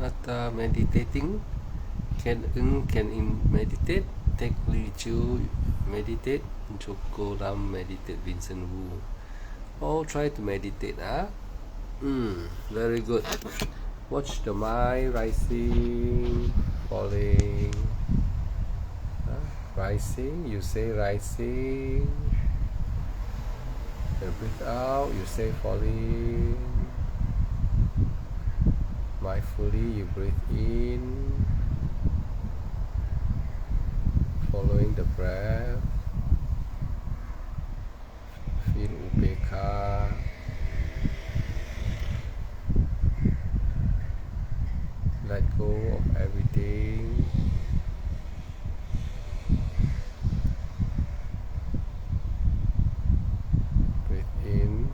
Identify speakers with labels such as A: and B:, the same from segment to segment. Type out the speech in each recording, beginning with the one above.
A: Hatha meditating. Can in meditate. Take Li Chu meditate. Joko Lam meditate. Vincent Wu. All try to meditate. Very good. Watch the mind rising, falling. Rising. You say rising. And breathe out. You say falling. Mindfully you breathe in, following the breath. Feel Upekkha. Let go of everything. Breathe in,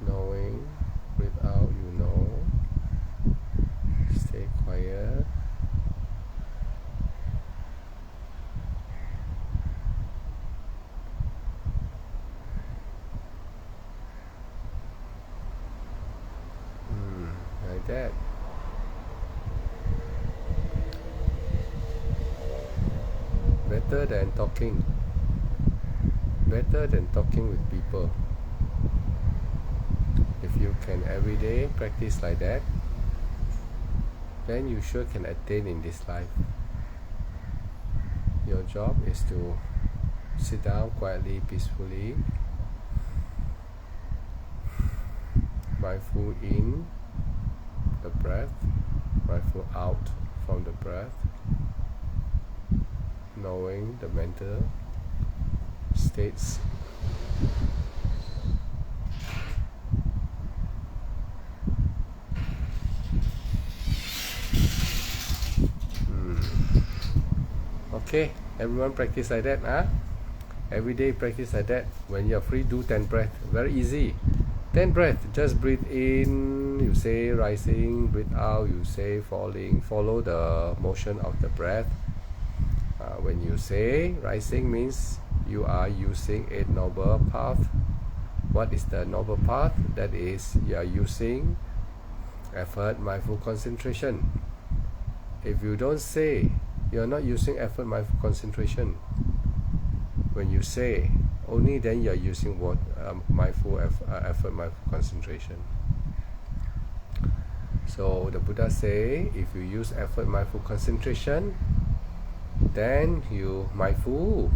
A: knowing. Breathe out, you know. Stay quiet. Like that. Better than talking. Better than talking with people. If you can every day practice like that, then you sure can attain in this life. Your job is to sit down quietly, peacefully, mindful in the breath, mindful out from the breath, knowing the mental states. Okay, everyone practice like that, Every day practice like that. When you're free, do 10 breaths. Very easy. 10 breaths. Just breathe in, you say rising, breathe out, you say falling. Follow the motion of the breath. When you say rising means you are using a noble path. What is the noble path? That is, you are using effort, mindful concentration. If you don't say, you're not using effort, mindful concentration. When you say, only then you're using what mindful effort, mindful concentration. So the Buddha say, if you use effort, mindful concentration, then you mindful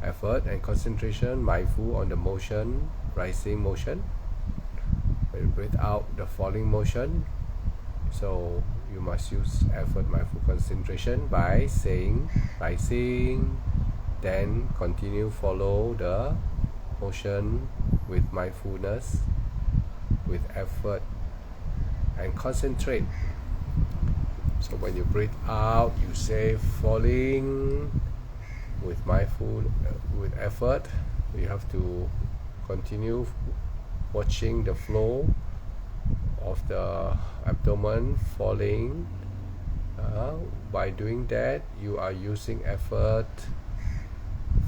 A: effort and concentration, mindful on the motion, rising motion. When you breathe out, the falling motion. So you must use effort, mindful concentration by saying rising, then continue follow the motion with mindfulness, with effort, and concentrate. So when you breathe out, you say falling with mindful, with effort. You have to continue watching the flow of the abdomen falling. By doing that, you are using effort.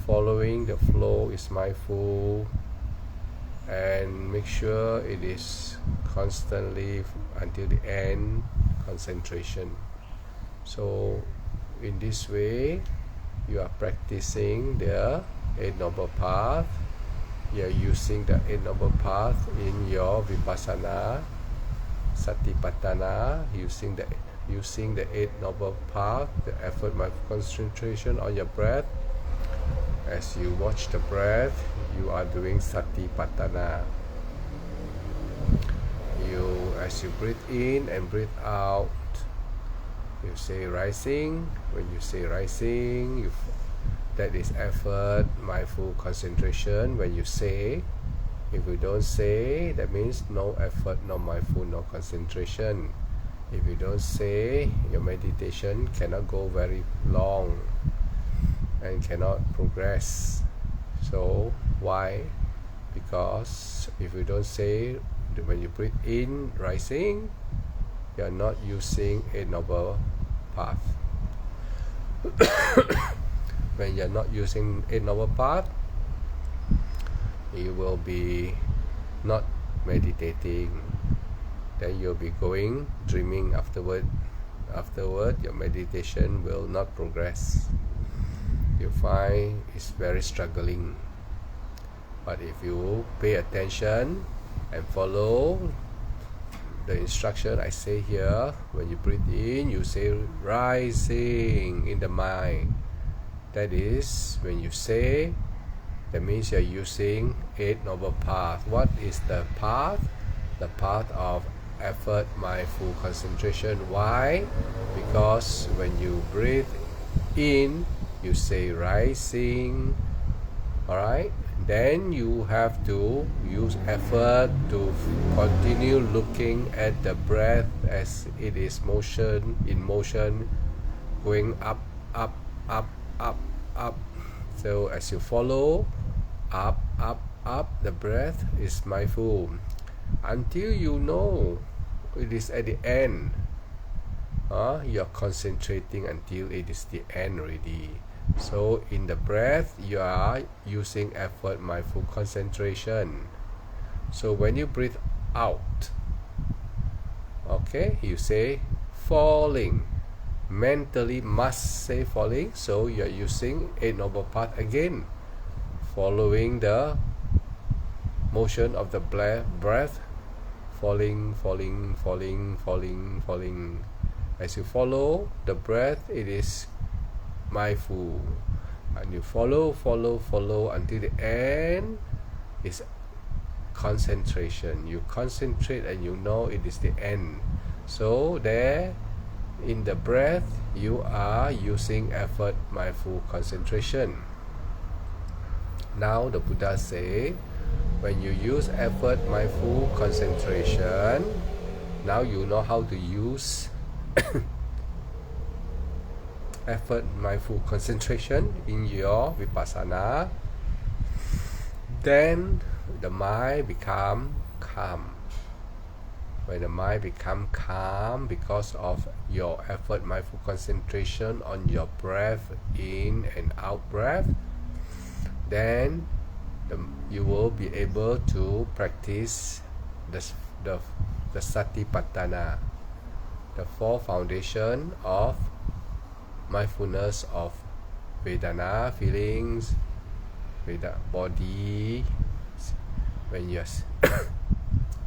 A: Following the flow is mindful, and make sure it is constantly until the end concentration. So in this way, you are practicing the Eight Noble Path. You are using the Eight Noble Path in your Vipassana Satipatthana, using the Eight Noble Path, the effort, mindful concentration on your breath. As you watch the breath, you are doing Satipatthana. As you breathe in and breathe out, you say rising. When you say rising, that is effort, mindful concentration. When you say, if you don't say, that means no effort, no mindful, no concentration. If you don't say, your meditation cannot go very long and cannot progress. So why? Because if you don't say, when you breathe in, rising, you are not using a noble path. When you are not using a noble path, you will be not meditating. then you'll be going dreaming afterward. Your meditation will not progress. You find it's very struggling. But if you pay attention and follow the instruction I say here, when you breathe in, you say rising in the mind. That is, when you say, that means you're using Eight Noble Path. What is the path? The path of effort, mindful concentration. Why? Because when you breathe in, you say rising. Alright? Then you have to use effort to continue looking at the breath as it is in motion, going up, up, up, up, up. So as you follow up, up, up, the breath is mindful until you know it is at the end. You're concentrating until it is the end already. So in the breath, you are using effort, mindful concentration. So when you breathe out, okay, you say falling. Mentally must say falling, so you are using Eight Noble Path again, following the motion of the breath, falling, falling, falling, falling, falling. As you follow the breath, it is mindful, and you follow until the end is concentration. You concentrate and you know it is the end. So there in the breath you are using effort, mindful concentration. Now the Buddha say, when you use effort, mindful concentration, now you know how to use effort, mindful concentration in your vipassana. Then the mind become calm. When the mind become calm because of your effort, mindful concentration on your breath, in and out breath, then you will be able to practice the Satipatthana, the four foundation of mindfulness of Vedana, feelings, body.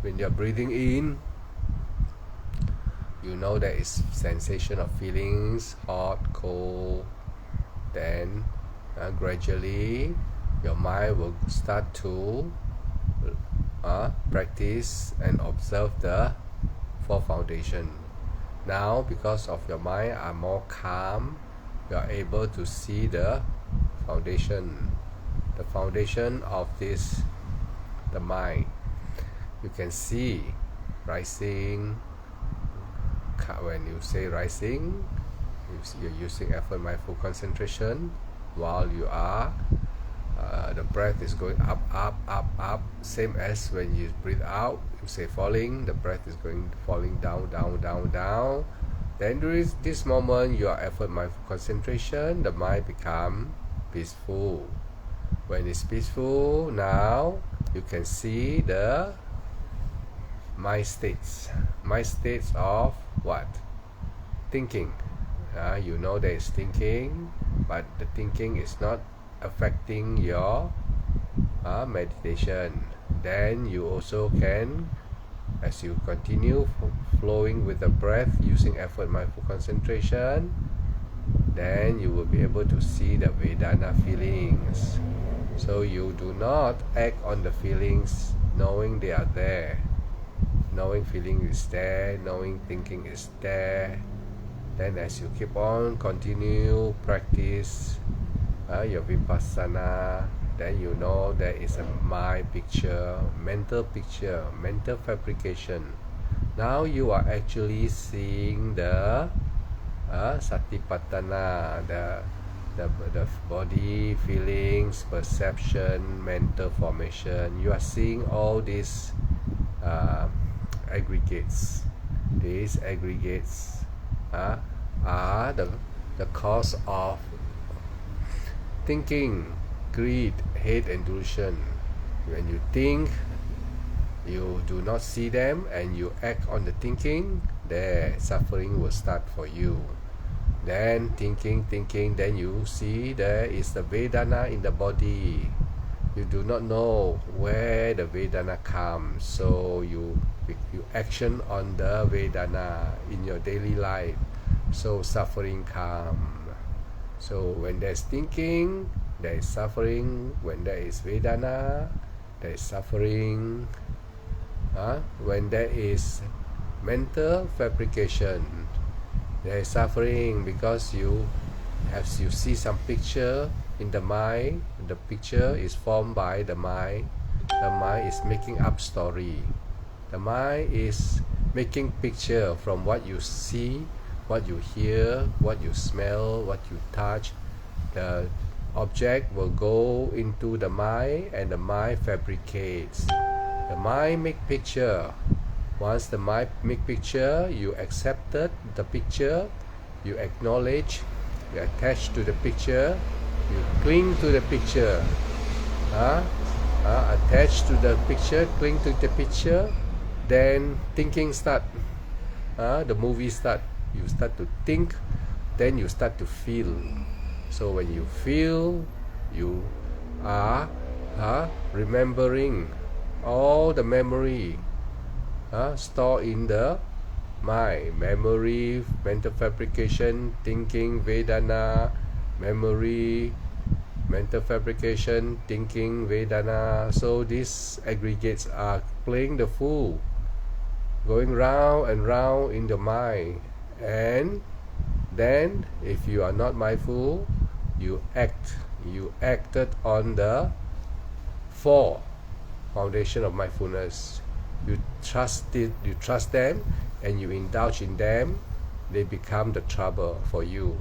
A: When you're breathing in, you know there is sensation of feelings, hot, cold. Then gradually your mind will start to practice and observe the four foundation. Now, because of your mind are more calm, you are able to see the foundation of this, the mind. You can see rising. When you say rising, you're using effort, mindful concentration, while you are the breath is going up, up, up, up. Same as when you breathe out, you say falling, the breath is going falling down, down, down, down. Then during this moment, your effort, mindful concentration, the mind become peaceful. When it's peaceful, now you can see the mind states of what? Thinking. You know there is thinking, but the thinking is not affecting your meditation. Then you also can, as you continue flowing with the breath using effort, mindful concentration, then you will be able to see the Vedana feelings. So you do not act on the feelings knowing they are there. Knowing feeling is there, knowing thinking is there. Then as you keep on continue practice your vipassana, then you know there is a mind picture, mental fabrication. Now you are actually seeing the Satipatthana, the body, feelings, perception, mental formation. You are seeing all these aggregates. These aggregates are the cause of thinking, greed, hate, and delusion. When you think, you do not see them and you act on the thinking, there suffering will start for you. Then thinking, then you see there is the Vedana in the body. You do not know where the Vedana comes, so you action on the Vedana in your daily life, so suffering comes. So when there's thinking, there is suffering. When there is Vedana, there is suffering. When there is mental fabrication, there is suffering, because you see some picture in the mind. The picture is formed by the mind. The mind is making up story. The mind is making picture from what you see, what you hear, what you smell, what you touch. The object will go into the mind and the mind fabricates. The mind make picture. Once the mind make picture, you accepted the picture, you acknowledge, you attach to the picture, you cling to the picture. Attach to the picture, cling to the picture, then thinking start. The movie start. You start to think, then you start to feel. So when you feel, you are remembering all the memory stored in the mind. Memory, mental fabrication, thinking, Vedana, memory, mental fabrication, thinking, Vedana. So these aggregates are playing the fool, going round and round in the mind. And then if you are not mindful, you acted on the 4 foundation of mindfulness. You trust them and you indulge in them, they become the trouble for you.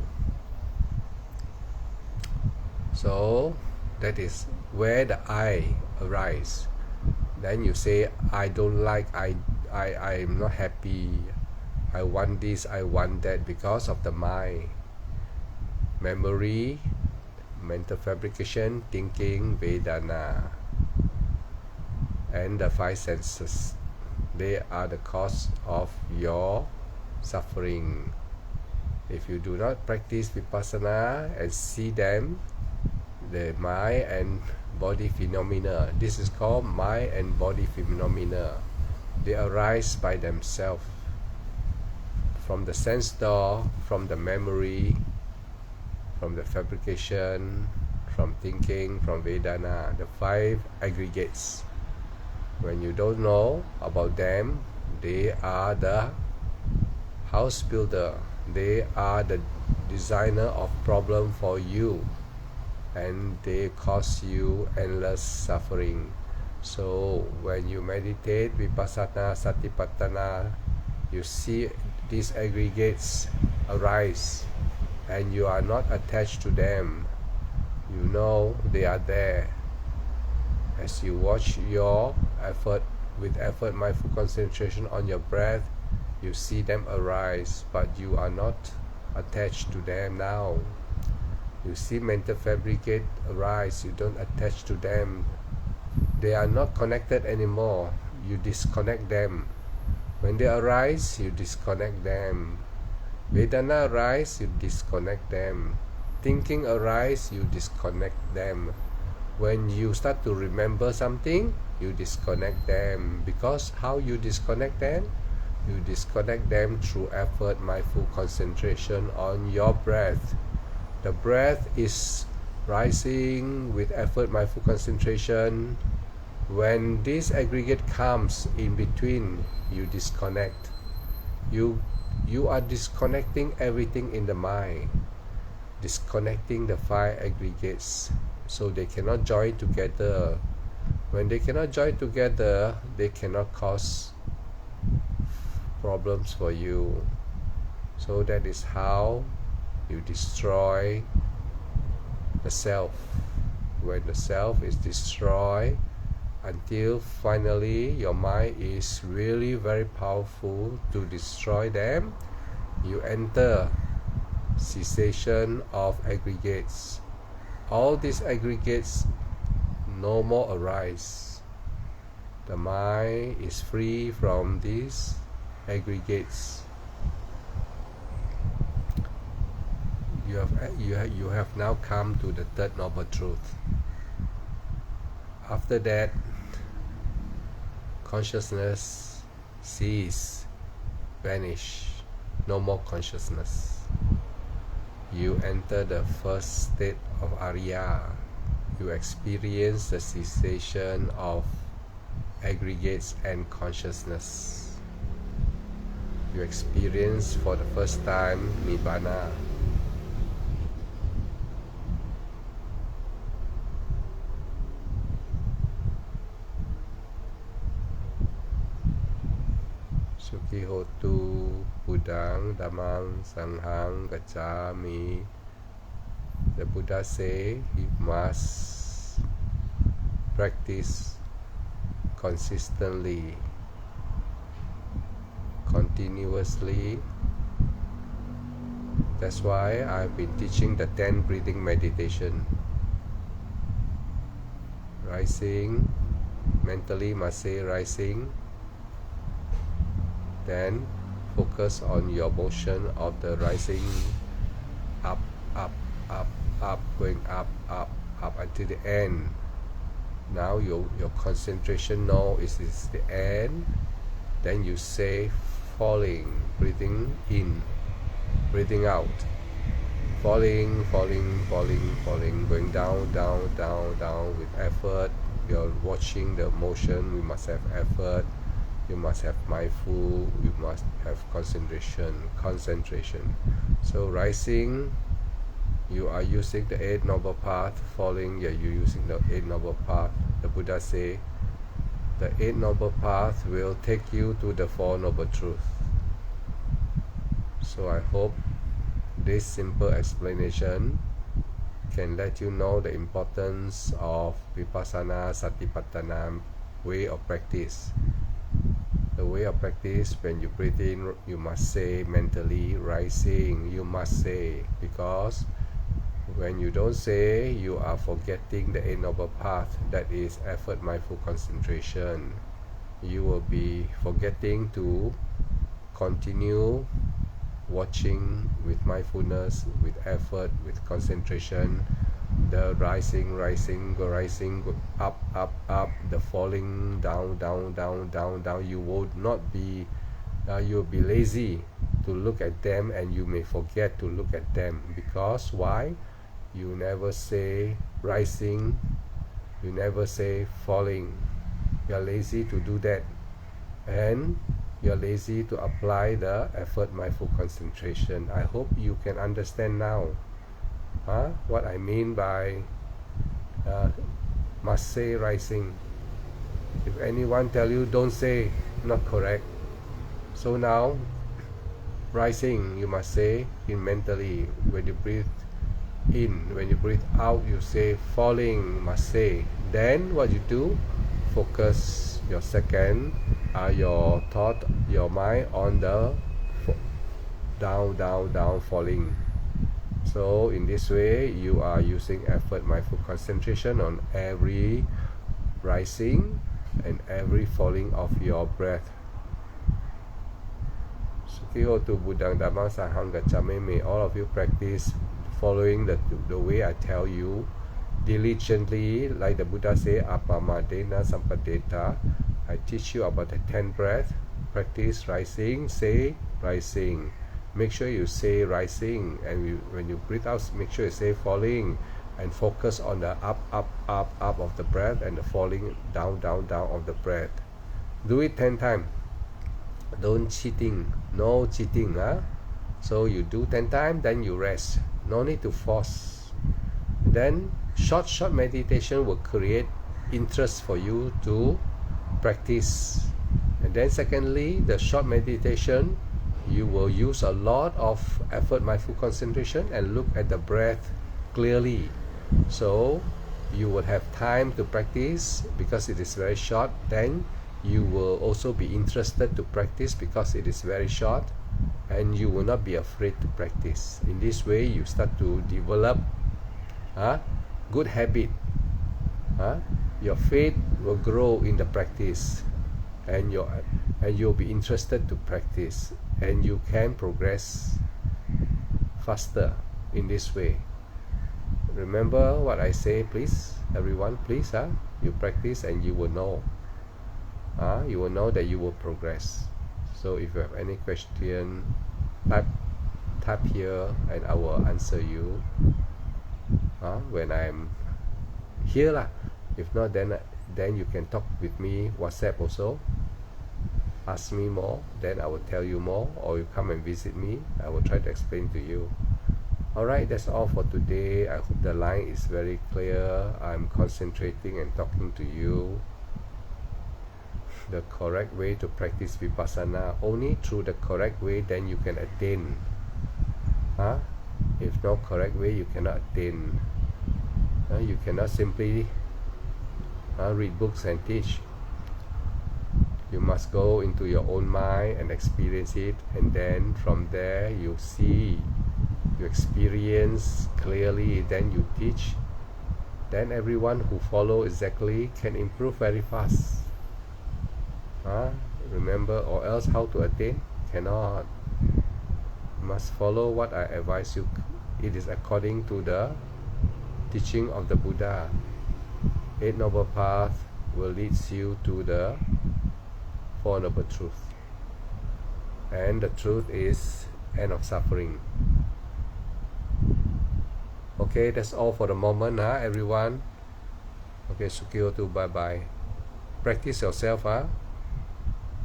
A: So that is where the I arise. Then you say, I don't like, I'm not happy, I want this, I want that, because of the mind. Memory, mental fabrication, thinking, Vedana, and the 5 senses. They are the cause of your suffering. If you do not practice Vipassana and see them, the mind and body phenomena, this is called mind and body phenomena. They arise by themselves from the sense door, from the memory, from the fabrication, from thinking, from Vedana, the 5 aggregates. When you don't know about them, they are the house builder. They are the designer of problem for you, and they cause you endless suffering. So when you meditate Vipassana, Satipatthana, you see these aggregates arise and you are not attached to them. You know they are there. As you watch your effort, with effort, mindful concentration on your breath, you see them arise, but you are not attached to them now. You see mental fabricate arise, you don't attach to them. They are not connected anymore. You disconnect them. When they arise, you disconnect them. Vedana arise, you disconnect them. Thinking arise, you disconnect them. When you start to remember something, you disconnect them. Because how you disconnect them? You disconnect them through effort, mindful concentration on your breath. The breath is rising with effort, mindful concentration. When this aggregate comes in between, you disconnect. You are disconnecting everything in the mind, disconnecting the 5 aggregates, so they cannot join together. When they cannot join together, they cannot cause problems for you. So that is how you destroy the self. When the self is destroyed, until finally your mind is really very powerful to destroy them, you enter cessation of aggregates. All these aggregates no more arise. The mind is free from these aggregates. You have now come to the third noble truth. After that, consciousness cease, vanish, no more consciousness. You enter the first state of Arya. You experience the cessation of aggregates and consciousness. You experience for the first time Nibbana. Sukhihotu Buddhang Dhammang Sanghang Gacchami. The Buddha say he must practice consistently, continuously. That's why I've been teaching the 10 breathing meditation. Rising, mentally must say rising. Then focus on your motion of the rising up, up, up, up, going up, up, up until the end. Now your concentration now is the end. Then you say falling, breathing in, breathing out, falling, falling, falling, falling, going down, down, down, down with effort. You're watching the motion, we must have effort. You must have mindful, you must have concentration. So rising, you are using the 8 noble path. Falling, you're using the 8 noble path. The Buddha say, the 8 noble path will take you to the 4 noble truths. So I hope this simple explanation can let you know the importance of Vipassana Satipatthana way of practice. The way of practice, when you breathe in, you must say mentally, rising, you must say, because when you don't say, you are forgetting the 8 noble path, that is effort, mindful concentration. You will be forgetting to continue watching with mindfulness, with effort, with concentration, the rising, up, up, up, the falling, down, down, down, down, down. You will not be, you'll be lazy to look at them, and you may forget to look at them. Because why? You never say rising, you never say falling. You're lazy to do that, and you're lazy to apply the effort, mindful concentration. I hope you can understand now what I mean by must say rising. If anyone tell you don't say, not correct. So now rising, you must say in mentally. When you breathe in, when you breathe out, you say falling, must say. Then what you do, focus your second, your thought, your mind on the down, down, down, falling. So in this way, you are using effort, mindful concentration on every rising and every falling of your breath. Sukhihotu Buddhang Dhammang Sanghang Gacchami. May all of you practice following the way I tell you diligently, like the Buddha say, Apamadena Sampadeta. I teach you about the 10 breath. Practice rising, say rising. Make sure you say rising, and when you breathe out, make sure you say falling, and focus on the up, up, up, up of the breath, and the falling down, down, down of the breath. Do it 10 times. Don't cheating, no cheating. So you do 10 times, then you rest. No need to force. Then short meditation will create interest for you to practice. And then secondly, the short meditation, you will use a lot of effort, mindful concentration, and look at the breath clearly. So you will have time to practice because it is very short. Then you will also be interested to practice because it is very short, and you will not be afraid to practice. In this way, you start to develop good habit. your faith will grow in the practice, and you'll be interested to practice, and you can progress faster in this way. Remember what I say, please, everyone, please. You practice and you will know. You will know that you will progress. So if you have any question, type here and I will answer you when I'm here lah. If not, then you can talk with me WhatsApp also. Ask me more, then I will tell you more, or you come and visit me, I will try to explain to you. Alright, that's all for today. I hope the line is very clear. I'm concentrating and talking to you. The correct way to practice Vipassana, only through the correct way then you can attain. If no correct way, you cannot attain. You cannot simply read books and teach. You must go into your own mind and experience it, and then from there you see, you experience clearly, then you teach. Then everyone who follow exactly can improve very fast. Remember, or else how to attain? Cannot. You must follow what I advise you. It is according to the teaching of the Buddha. 8 Noble Paths will lead you to the 4 Noble Truth. And the truth is end of suffering. Okay, that's all for the moment, everyone. Okay, Sukhihotu, bye-bye. Practice yourself,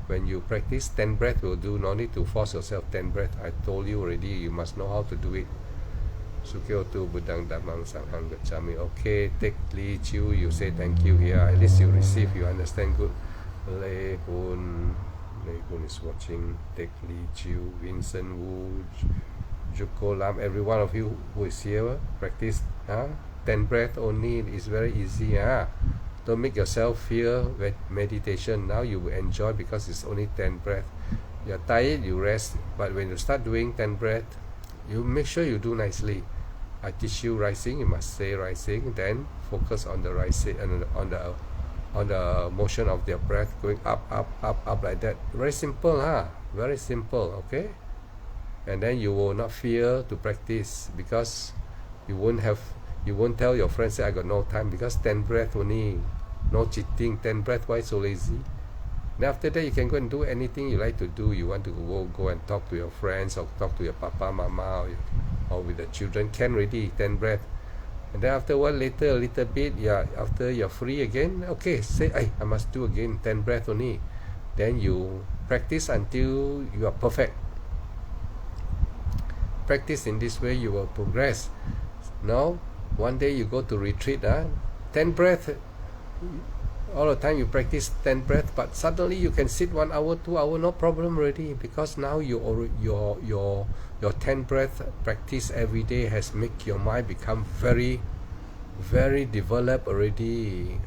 A: When you practice 10 breath will do, no need to force yourself 10 breath. I told you already, you must know how to do it. Sukhihotu Buddhang Dhammang Sanghang Gacchami. Okay, take Li Chiu, you say thank you here. At least you receive, you understand good. Lei Hun is watching. Take Li Chiu, Vincent Wu, Juko Lam, every one of you who is here, practice 10 breath only. It's very easy. Don't make yourself fear meditation. Now you will enjoy because it's only 10 breath. You're tired, you rest. But when you start doing 10 breath, you make sure you do nicely. I teach you rising, you must say rising, then focus on the rising and on the motion of their breath, going up, up, up, up like that. Very simple, very simple, okay? And then you will not fear to practice, because you won't tell your friends, say I got no time, because 10 breath only, no cheating. 10 breath, why so lazy? Then after that you can go and do anything you like to do. You want to go and talk to your friends, or talk to your papa, mama, or with the children, can already, 10 breath. And then afterward, later a little bit, after you're free again, okay, say I must do again 10 breath only. Then you practice until you are perfect. Practice in this way, you will progress. Now, one day you go to retreat, 10 breath, all the time you practice 10 breath, but suddenly you can sit 1 hour, 2 hour, no problem already, because now your 10 breath practice every day has make your mind become very, very developed already.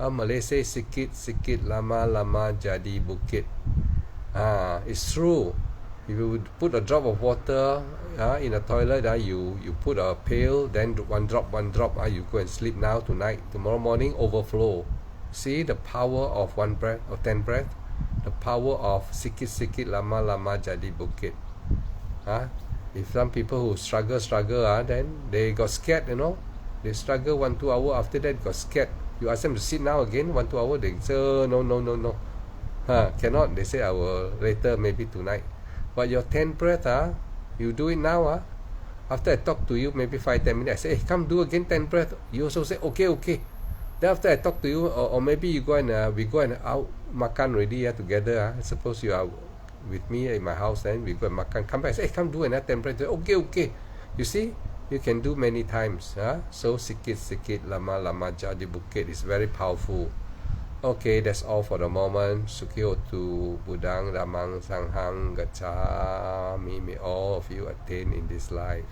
A: Malay say sikit lama jadi bukit. It's true. If you would put a drop of water in a toilet, you put a pail, then one drop, you go and sleep now, tonight, tomorrow morning overflow. See the power of 1 breath, or 10 breath, the power of sikit lama jadi bukit. If some people who struggle, then they got scared, they struggle 1-2 hours, after that got scared. You ask them to sit now again 1-2 hours, they say no. Cannot. They say I will later, maybe tonight. But your 10 breath, you do it now. After I talk to you, maybe 5-10 minutes, I say, hey, come do again 10 breath. You also say, okay. Then after I talk to you, or maybe you go and we go and out makan already together. Suppose you are with me in my house, then we go and makan. Come back, say, hey, come do another 10 breath. Okay. You see, you can do many times. So sikit lama jadi bukit is very powerful. Okay, that's all for the moment. Sukhihotu Buddhang Dhammang Sanghang Gacchami. May all of you attain in this life.